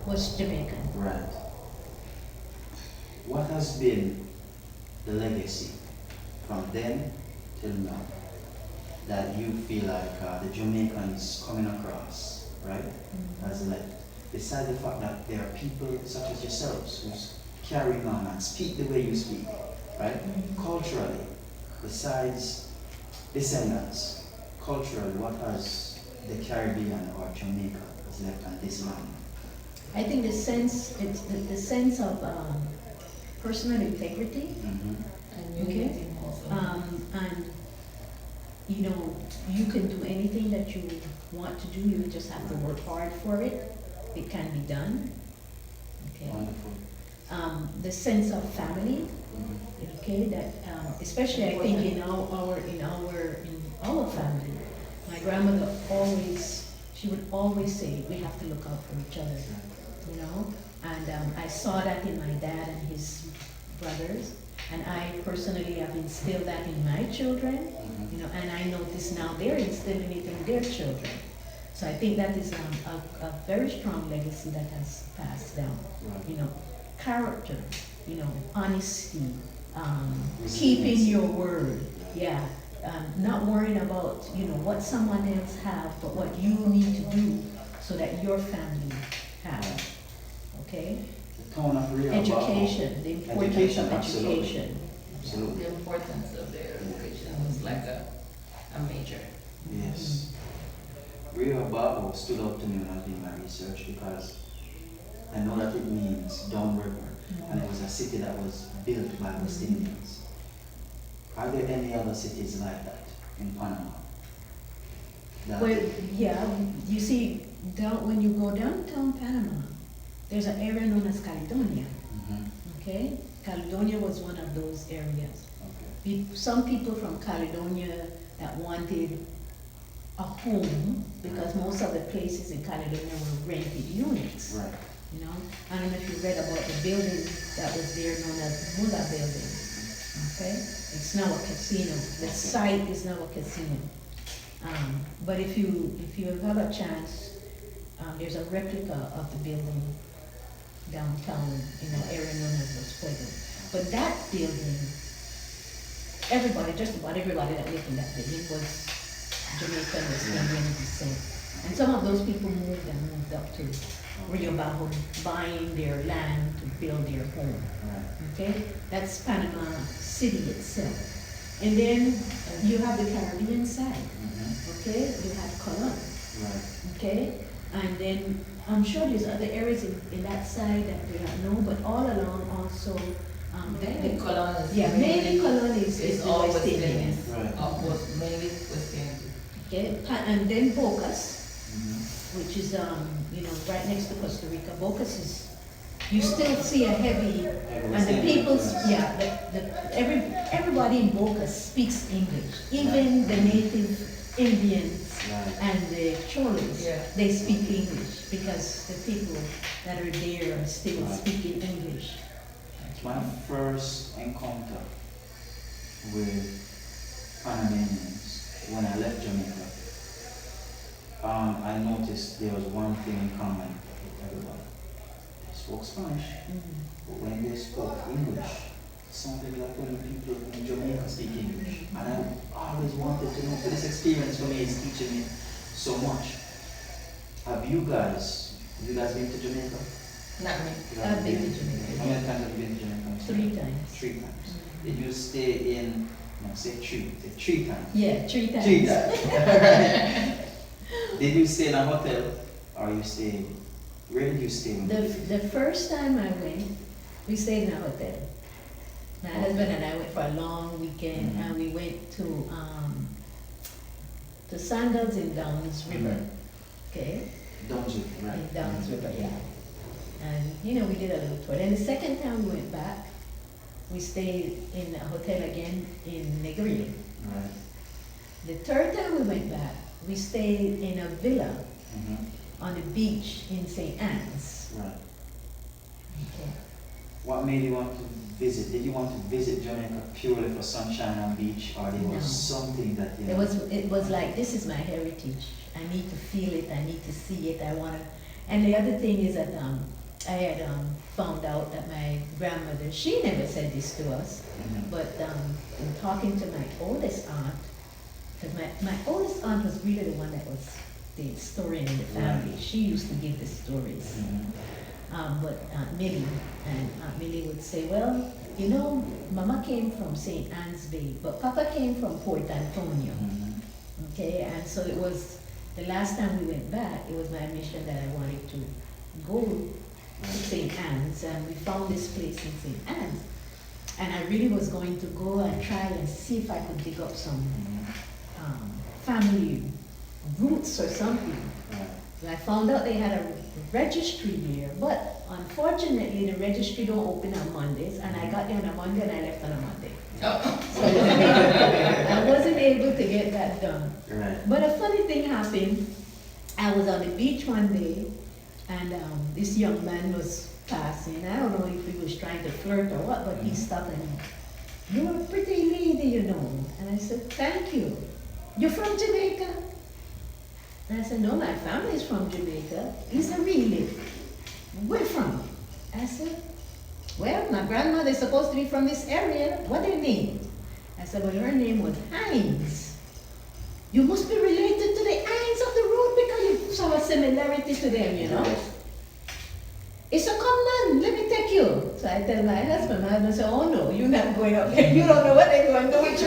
was Jamaican. Right. What has been the legacy from then till now that you feel like the Jamaicans coming across, right, has left? Besides the fact that there are people such as yourselves who's carrying on and speak the way you speak, right? Culturally, besides descendants, culturally, what has the Caribbean or Jamaica has left on this land? I think the sense of personal integrity, And okay, unity also. and you know, you can do anything that you want to do. You just have to work hard for it. It can be done. Okay. Wonderful. The sense of family, okay, that especially I think in our family, my grandmother she would always say we have to look out for each other, you know, and I saw that in my dad and his brothers, and I personally have instilled that in my children, you know, and I notice now they're instilling it in their children. So I think that is a very strong legacy that has passed down, you know, character, you know, honesty, keeping your word, yeah, not worrying about, you know, what someone else have, but what you need to do so that your family has, okay? The tone of real Education, the importance of absolutely. education. Absolutely. The importance of their education was like a major. Yes. Rio Babo stood out to me when I was doing my research because I know that it means downriver, and it was a city that was built by West Indians. Are there any other cities like that in Panama? Well, yeah, you see, when you go downtown Panama, there's an area known as Caledonia, okay? Caledonia was one of those areas. Okay. Some people from Caledonia that wanted a home, because most of the places in Caledonia were rented units. Right. You know, I don't know if you read about the building that was there known as Mula Building. Okay, it's now a casino. The site is now a casino. But if you have a chance, there's a replica of the building downtown in an area known as Los Fuegos. But that building, just about everybody that lived in that building was Jamaican, West Indian descent. And some of those people moved up to Rio Bajo, buying their land to build their home. Okay, that's Panama City itself. And then you have the Caribbean side. Okay, you have Colon. Right. Okay, and then I'm sure there's other areas in that side that we don't know, but all along also. Mainly Colon is. Yeah, mainly Colon is the all West Indian. Right. Of course, mainly West Indian. Okay, and then Bocas, which is you know, right next to Costa Rica. Bocas is, you still see a heavy, and the people's, yeah, everybody in Bocas speaks English, even the native Indians and the Cholos, they speak English because the people that are there are still speaking English. My first encounter with Panamanians when I left Jamaica, I noticed there was one thing in common with everybody. They spoke Spanish, but when they spoke English, it sounded like when people in Jamaica speak English. And I always wanted to know, so this experience for me is teaching me so much. Have you guys been to Jamaica? Not me. I've been to Jamaica. How many times have you been to Jamaica? 3 times. 3 times. Did you stay in, no, say 3 times? Yeah, 3 times. 3 times. Did you stay in a hotel or you stayed, where did you stay? The first time I went, we stayed in a hotel. My husband and I went for a long weekend, and we went to Sandals in Downs River, okay? Downs River, right? In Downs River, yeah. And, you know, we did a little tour. Then the second time we went back, we stayed in a hotel again in Negril. Right. The third time we went back, we stayed in a villa on the beach in St. Anne's. Right. Okay. What made you want to visit? Did you want to visit Jamaica purely for sunshine and beach, or there was something that you know? It was like, this is my heritage. I need to feel it. I need to see it. I want to. And the other thing is that I had found out that my grandmother, she never said this to us, but in talking to my oldest aunt, because my oldest aunt was really the one that was the historian in the family. Right. She used to give the stories. But Aunt Millie, and Aunt Millie would say, well, you know, Mama came from St. Anne's Bay, but Papa came from Port Antonio. Okay, and so it was, the last time we went back, it was my mission that I wanted to go to St. Anne's, and we found this place in St. Anne's. And I really was going to go and try and see if I could dig up some family roots or something. So I found out they had a registry there, but unfortunately the registry don't open on Mondays, and I got there on a Monday and I left on a Monday. So I wasn't able to get that done. Right. But a funny thing happened. I was on the beach one day, and this young man was passing. I don't know if he was trying to flirt or what, but he stopped and, you're a pretty lady, you know. And I said, thank you. You're from Jamaica? And I said, no, my family's from Jamaica. He said, really? Where from? I said, well, my grandmother's supposed to be from this area. What her name? I said, well, her name was Hines. You must be related to the Hines of the road because you saw a similarity to them, you know. He said, come on, let me take you. So I tell my husband said, oh no, you're not going up there. You don't know what they're going to do with you.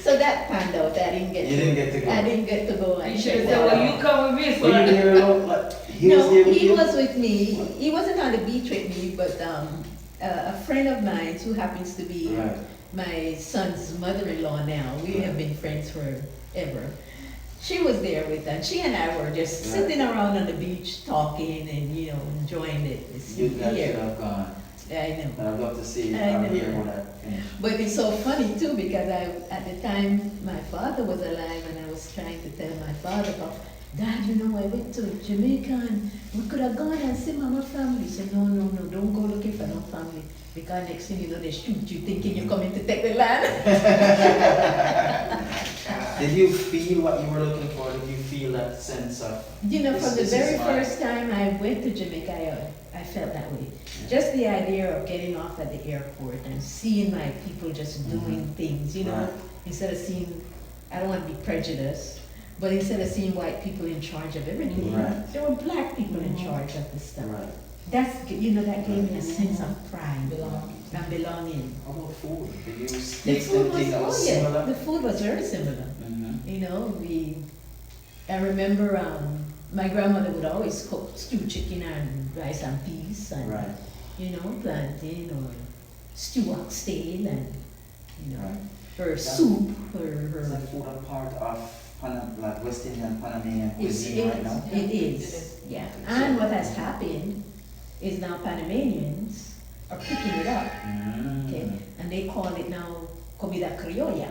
So that panned out. I didn't get to go. I didn't get to go. You should have said, well, you come with me. So Were you there alone? Like, he was No, there with he you? was with me. He wasn't on the beach with me, but a friend of mine who happens to be Right. my son's mother-in-law now. We have been friends forever. She was there with us. She and I were just Right. sitting around on the beach talking and, you know, enjoying the You guys should here. have gone. I know. I'd love to see I know. hear what that finished. But it's so funny too, because at the time my father was alive, and I was trying to tell my father about, Dad, you know, I went to Jamaica and we could have gone and seen Mama family. He said, no, don't go looking for no family, because next thing you know, they shoot you thinking you're coming to take the land. Did you feel what you were looking for? Did you feel that sense of? You know, from the this is very mine? first time I went to Jamaica, I felt that way. Just the idea of getting off at the airport and seeing my people just doing things, you know, Right. instead of seeing, I don't want to be prejudiced, but instead of seeing white people in charge of everything, Right. there were black people in charge of this stuff. Right. That's, you know, that gave me a sense of pride and belonging. How about food? Did you The taste food anything that was was, oh yeah, similar? the food was very similar. Mm-hmm. You know, I remember my grandmother would always cook stewed chicken and rice and peas and, Right. you know, plantain or stew oxtail and, you know, her soup, Is her. that food a part of like West Indian Panamanian It's, cuisine right now? it is, yeah. And what has happened is now Panamanians are picking it up, okay? And they call it now comida criolla.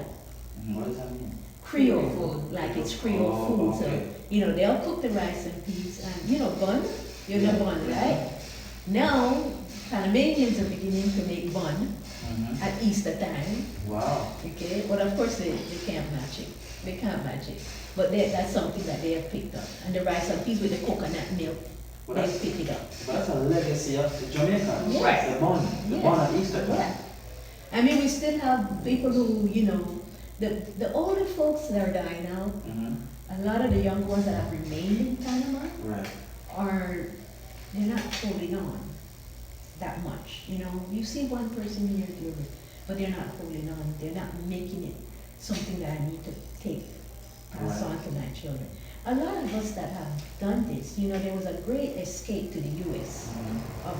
What does that mean? Creole food, like it's Creole Oh, food. okay. So, you know, they'll cook the rice and peas and, you know, bun, you know Yeah. bun, right? Now, Panamanians are beginning to make bun at Easter time, Wow. okay? But of course, they can't match it. They can't match it. But that's something that they have picked up. And the rice and peas with the coconut milk, Well, they that's, pick it up. but that's a legacy of the Jamaicans. Yes. Right. The Yes. bun at Easter time. Yeah. I mean, we still have people who, you know, the older folks that are dying out, a lot of the young ones that have remained in Panama Right. they're not holding on that much, you know. You see one person here, but they're not holding on. They're not making it something that I need to pass Right. on to my children. A lot of us that have done this, you know, there was a great escape to the U.S. of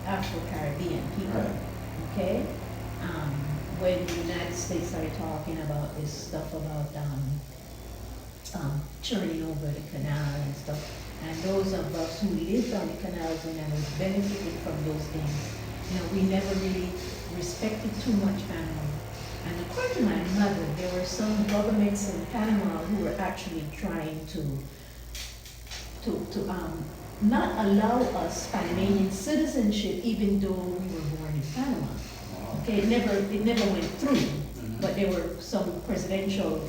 Afro-Caribbean people, Right. okay? When the United States started talking about this stuff about churning over the canal and stuff, and those of us who lived on the canals and was benefited from those things, you know, we never really respected too much Panama. And according to my mother, there were some governments in Panama who were actually trying to not allow us Panamanian citizenship, even though we were born in Panama. Wow. Okay, it never went through, Mhm. but there were some presidential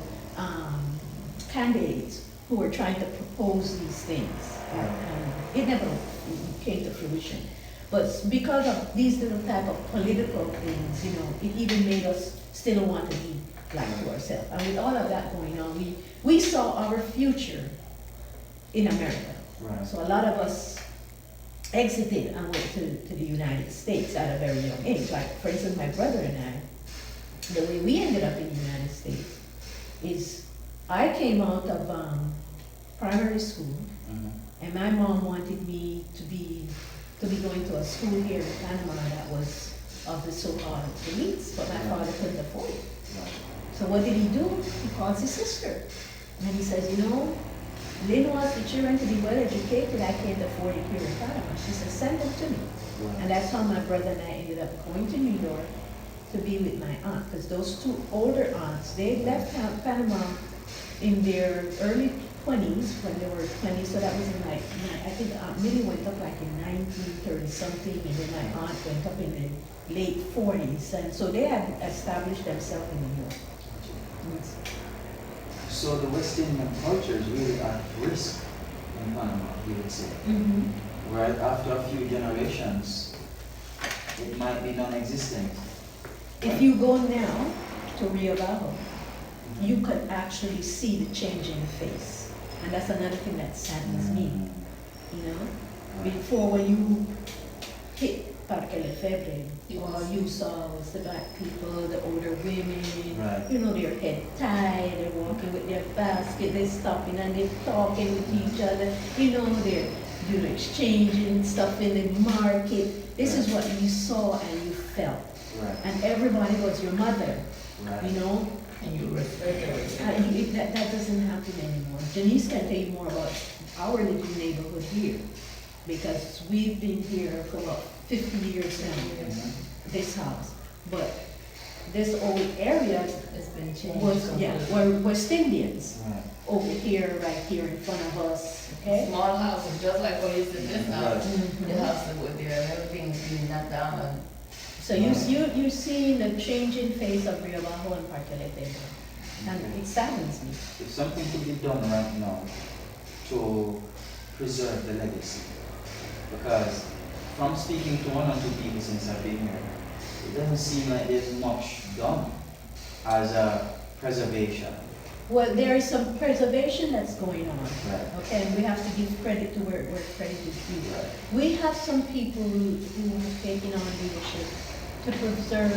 candidates who were trying to propose these things. And it never came to fruition. But because of these little type of political things, you know, it even made us still want to be black to ourselves. And with all of that going on, we saw our future in America. Right. So a lot of us exited and went to the United States at a very young age. Like, for instance, my brother and I, the way we ended up in the United States is I came out of primary school, and my mom wanted me to be going to a school here in Panama that was of the so-called elites, but my father couldn't afford it. So what did he do? He calls his sister, and he says, you know, Lynn wants the children to be well educated. I can't afford it here in Panama. She said, send them to me. And that's how my brother and I ended up going to New York to be with my aunt, because those two older aunts, they left Panama in their early 20s, when they were 20, so that was in like, I think Aunt Millie went up like in 1930 something, and then my aunt went up in the late 40s, and so they had established themselves in New York. Yes. So the West Indian culture is really at risk in Panama, you would say. Right after a few generations, it might be non-existent. If you go now to Rio Bajo, you could actually see the change in the face. And that's another thing that saddens me, you know? Before, when you hit Parque Lefebvre, all you saw was the black people, the older women, you know, their head tied, they're walking with their basket, they're stopping and they're talking with each other, you know, they're exchanging stuff in the market. This is what you saw and you felt. And everybody was your mother, you know? And you respect everything. That doesn't happen anymore. Janice can tell you more about our little neighborhood here, because we've been here for about 50 years now, this house. But this old area It's been changed. were West Indians over here, right here in front of us, okay? Small houses, just like what you said, this house, the houses were there, and everything's being knocked down. And So you see the changing face of Rio Bajo and Parque Lefebvre, and it saddens me. If something could be done right now to preserve the legacy, because from speaking to one or two people since I've been here, it doesn't seem like there's much done as a preservation. Well, there is some preservation that's going on, Right. okay, and we have to give credit to where credit is due. We have some people who have taken on leadership to preserve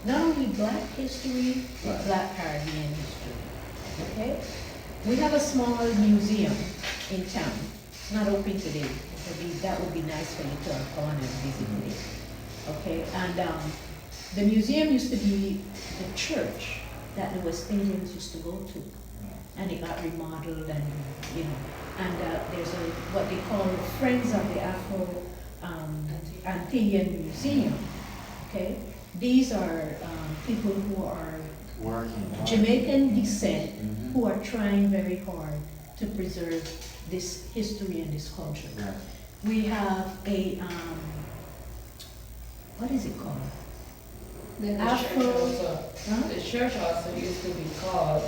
not only black history, but black Caribbean history, okay? We have a small museum in town. It's not open today. That would be nice for you to come on and visit today, okay? And the museum used to be the church that the West Indians used to go to. And it got remodeled and, you know, and there's what they call the Friends of the Afro Antillean Museum, okay? These are people who are Jamaican descent, who are trying very hard to preserve this history and this culture. We have a, what is it called? then The the church also used to be called,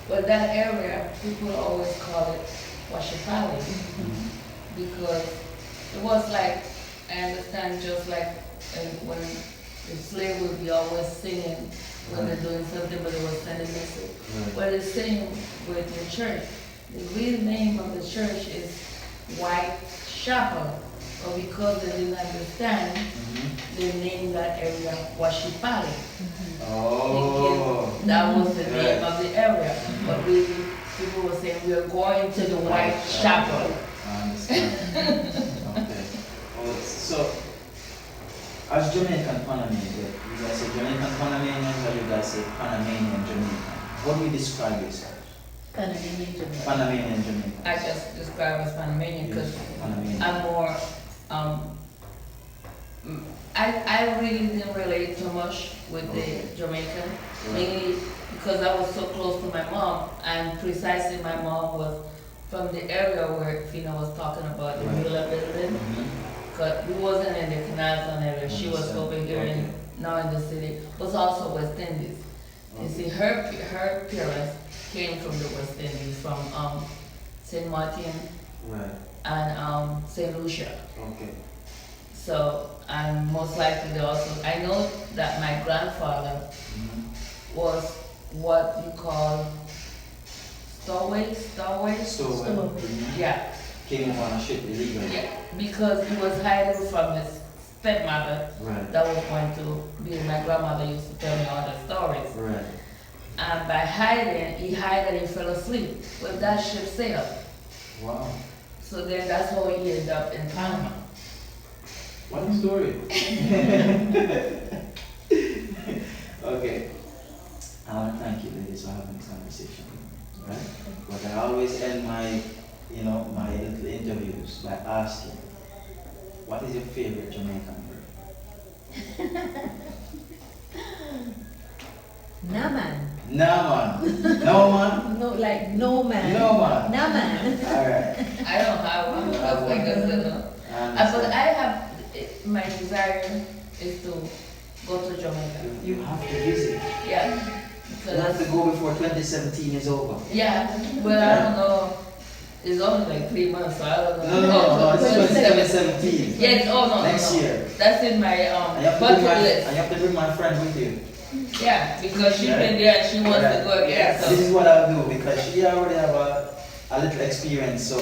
but that area, people always call it Washipali, because it was like, I understand, just like when the slave would be always singing when they're doing something, but they were sending message. But the same with the church. The real name of the church is White Chapel, but because they didn't understand, they named that area Washipali. Oh. That was the name of the area. But really, people were saying, we are going to the White Chapel. I understand. Okay. Oh, so, as Jamaican Panamanians, you guys say Jamaican Panamanians or you guys say Panamanian Jamaican? How do you describe yourself? Panamanian Jamaican. Panamanian Jamaican. I just describe as Panamanian because Panamanian. I'm more, I really didn't relate too much with the Jamaican, mainly because I was so close to my mom, and precisely my mom was from the area where Fina was talking about, the Mila building. Because we wasn't in the Canal Zone area, she was over here now in the city, was also West Indies. You see, her parents came from the West Indies, from Saint Martin, Right. and Saint Lucia. Okay. So, and most likely they also, I know that my grandfather was what you call stowaway. Stowaway. Yeah, Came over on a ship illegally. yeah, because he was hiding from his stepmother Right. that was going to be, my grandmother used to tell me all the stories. Right. And by hiding, he hid and he fell asleep. But that ship sailed. Wow. So then that's how he ended up in Panama. What a story. Okay. I want to thank you, ladies, for having this conversation. Right? But I always end my, my little interviews by asking, what is your favorite Jamaican word? Nah man. Nah man. No man. No, like no man. No man. Nah man. Alright. I don't have one. That's like I said, no. But I have, my desire is to go to Jamaica. You have to visit. Yeah. You have to go before 2017 is over. Yeah, but I don't know. It's only like 3 months, so I don't know. No, it's 2017. Yes, no. Next year. That's in my bucket list. And you have to bring my friend with you. Yeah, because she's been there and she wants to go again. So. This is what I'll do because she already have a little experience. So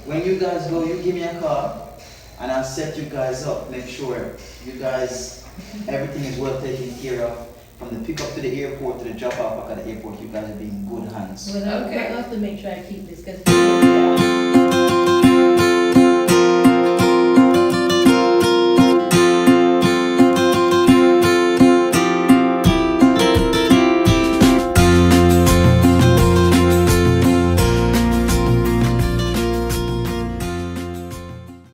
when you guys go, you give me a call and I'll set you guys up. Make sure you guys, everything is well taken care of. From the pick up to the airport to the drop off back at the airport, you guys will be in good hands. Well, I have to make sure I keep this because